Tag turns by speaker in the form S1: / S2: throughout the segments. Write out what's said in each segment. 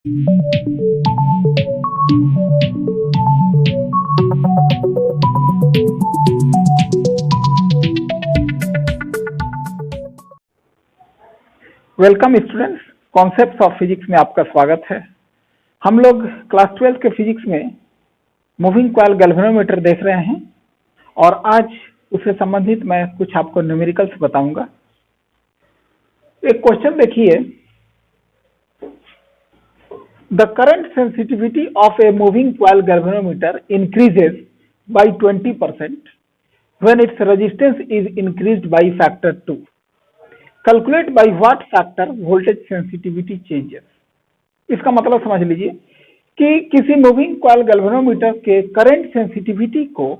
S1: Welcome students, concepts of physics में आपका स्वागत है। हम लोग क्लास 12 के फिजिक्स में मूविंग कॉइल गैल्वेनोमीटर देख रहे हैं और आज उससे संबंधित मैं कुछ आपको न्यूमेरिकल्स बताऊंगा। एक क्वेश्चन देखिए, the current sensitivity of a moving coil galvanometer increases by 20% when its resistance is increased by factor 2। Calculate by what factor voltage sensitivity changes. इसका मतलब समझ लीजिए कि किसी मूविंग कॉइल गैल्वेनोमीटर के करंट सेंसिटिविटी को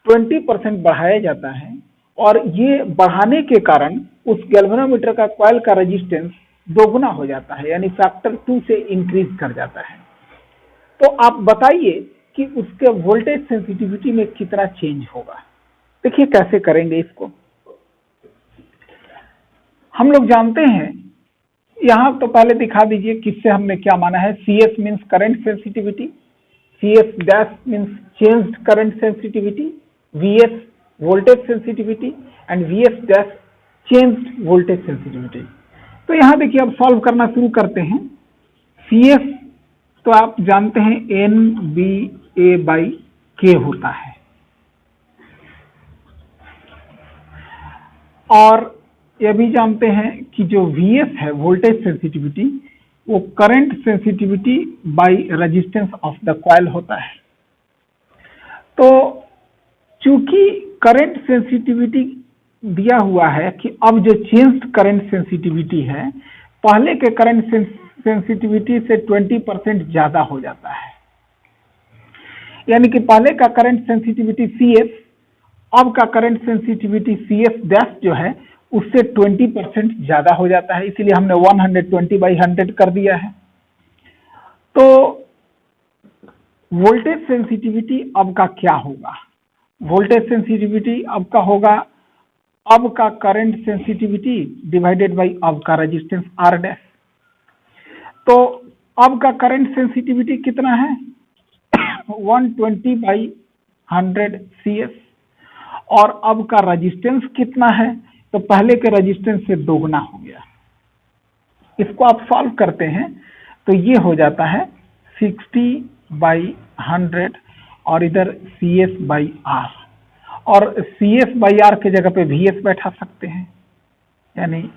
S1: 20% बढ़ाया जाता है और ये बढ़ाने के कारण उस गैल्वेनोमीटर का कॉइल का रेजिस्टेंस दोगुना हो जाता है, यानी फैक्टर 2 से इंक्रीज कर जाता है। तो आप बताइए कि उसके वोल्टेज सेंसिटिविटी में कितना चेंज होगा। देखिए कैसे करेंगे इसको। हम लोग जानते हैं, यहां तो पहले दिखा दीजिए किससे हमने क्या माना है। CS means current sensitivity, CS dash means changed current sensitivity, VS voltage sensitivity and VS dash changed voltage sensitivity. तो यहां देखिए अब सॉल्व करना शुरू करते हैं। CS तो आप जानते हैं NBA/K होता है और यह भी जानते हैं कि जो VS है वोल्टेज सेंसिटिविटी, वो current sensitivity by resistance of the coil होता है। तो चूंकि करंट सेंसिटिविटी दिया हुआ है कि अब जो चेंज्ड करंट सेंसिटिविटी है पहले के करंट सेंसिटिविटी से 20% ज्यादा हो जाता है, यानी कि पहले का करंट सेंसिटिविटी CS, अब का करंट सेंसिटिविटी CS डैश जो है उससे 20% ज्यादा हो जाता है, इसीलिए हमने 120/100 कर दिया है। तो वोल्टेज सेंसिटिविटी अब का क्या होगा? वोल्टेज सेंसिटिविटी अब का होगा अब का करंट सेंसिटिविटी डिवाइडेड बाय अब का रेजिस्टेंस R डैश। तो अब का करंट सेंसिटिविटी कितना है? 120/100 CS। और अब का रेजिस्टेंस कितना है? तो पहले के रेजिस्टेंस से दोगुना हो गया। इसको आप सॉल्व करते हैं तो ये हो जाता है 60/100 और इधर CS/R, और CS/R के जगह पे VS बैठा सकते हैं, यानी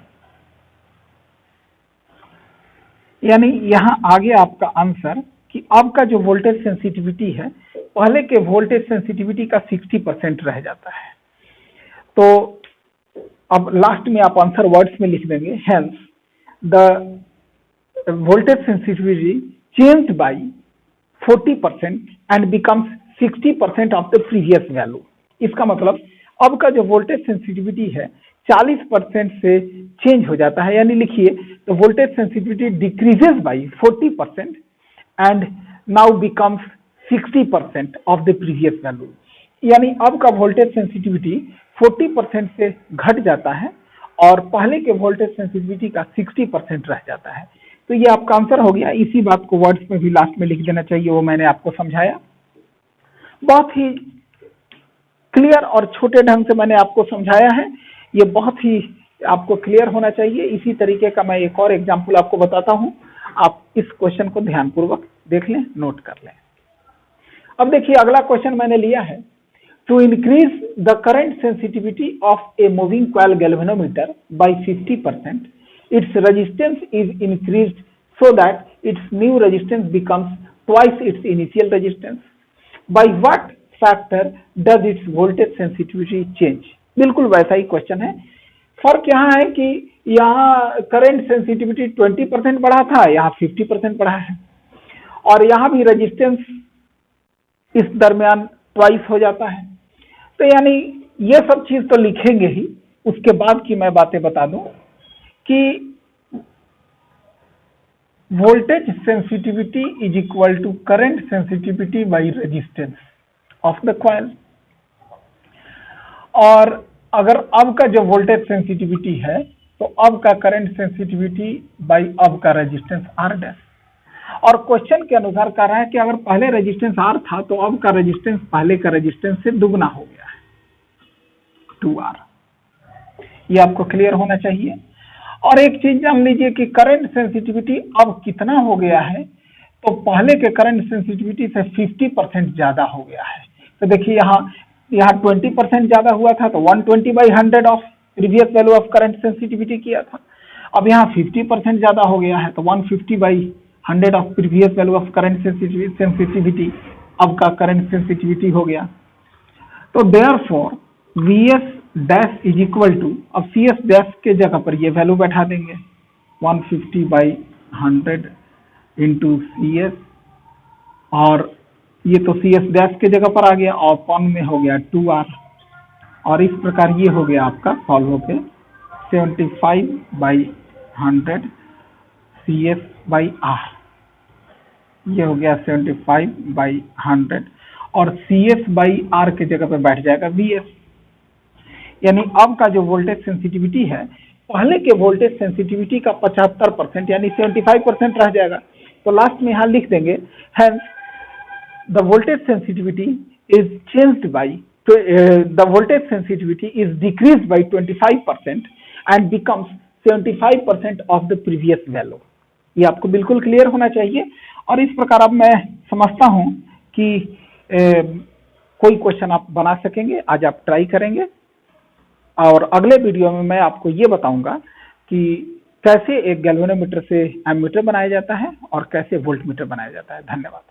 S1: यहां आगे आपका आंसर कि अब का जो वोल्टेज सेंसिटिविटी है पहले के वोल्टेज सेंसिटिविटी का 60% रह जाता है। तो अब लास्ट में आप आंसर वर्ड्स में लिख देंगे, hence the voltage sensitivity changed by 40% and becomes 60% of the previous value. इसका मतलब अब का जो वोल्टेज सेंसिटिविटी है 40% से चेंज हो जाता है, यानी लिखिए the voltage sensitivity decreases by 40% and now becomes 60% of the previous value. यानी अब का वोल्टेज सेंसिटिविटी 40% से घट जाता है और पहले के वोल्टेज सेंसिटिविटी का 60% रह जाता है। तो ये आपका आंसर हो गया। इसी बात को वर्ड्स में भी लास्ट में लिख देना चाहिए, वो मैंने आपको समझाया। बहुत ही क्लियर और छोटे ढंग से मैंने आपको समझाया है, ये बहुत ही आपको क्लियर होना चाहिए। इसी तरीके का मैं एक और एग्जाम्पल आपको बताता हूं, आप इस क्वेश्चन को ध्यानपूर्वक देख लें, नोट कर लें। अब देखिए अगला क्वेश्चन मैंने लिया है, to increase the current sensitivity of a moving coil galvanometer by 50%, its resistance is increased so that its new resistance becomes twice its initial resistance. By what factor does its voltage sensitivity change? बिल्कुल वैसा ही question है। फर्क यहाँ है कि यहाँ current sensitivity 20% बढ़ा था, यहाँ 50% बढ़ा है, और यहाँ भी रेजिस्टेंस इस दरमियान ट्वाइस हो जाता है। तो यानी ये सब चीज तो लिखेंगे ही, उसके बाद की मैं बातें बता दूं कि voltage sensitivity is equal to current sensitivity by resistance of the coil. और अगर अब का जो वोल्टेज सेंसिटिविटी है तो अब का करंट सेंसिटिविटी बाय अब का रेजिस्टेंस R डैश। और क्वेश्चन के अनुसार कह रहा है कि अगर पहले रेजिस्टेंस R था तो अब का रेजिस्टेंस पहले का रेजिस्टेंस से दुगना हो गया है, 2R। ये आपको क्लियर होना चाहिए। और एक चीज जान लीजिए कि करंट सेंसिटिविटी अब कितना हो गया है, तो पहले के करंट सेंसिटिविटी से 50% ज्यादा हो गया है। तो देखिए यहाँ 20% ज्यादा हुआ था तो 120/100 of previous value of current sensitivity किया था। अब यहाँ 50% ज्यादा हो गया है तो 150/100 of previous value of current sensitivity अब का करंट सेंसिटिविटी हो गया। तो therefore Vs dash is equal to, अब Cs डैश के जगह पर ये वैल्यू बैठा देंगे 150/100 इंटू Cs, और ये तो Cs डैश के जगह पर आ गया और पॉन में हो गया 2R, और इस प्रकार ये हो गया आपका सॉल्व होके 75/100 Cs/R। ये हो गया 75/100 और Cs/R के जगह पे बैठ जाएगा Vs। यानी अब का जो वोल्टेज सेंसिटिविटी है पहले के वोल्टेज सेंसिटिविटी का 75% यानी 75% रह जाएगा। तो लास्ट में यहाँ लिख देंगे hence the voltage sensitivity is changed by the voltage sensitivity is decreased by 25% and becomes 75% of the previous value। ये आपको बिल्कुल क्लियर होना चाहिए। और इस प्रकार अब मैं समझता हूं कि कोई क्वेश्चन आप बना सकेंगे। आज आप ट्राई करेंगे और अगले वीडियो में मैं आपको ये बताऊंगा कि कैसे एक गैल्वेनोमीटर से एमीटर बनाया जाता है और कैसे वोल्टमीटर बनाया जाता है। धन्यवाद।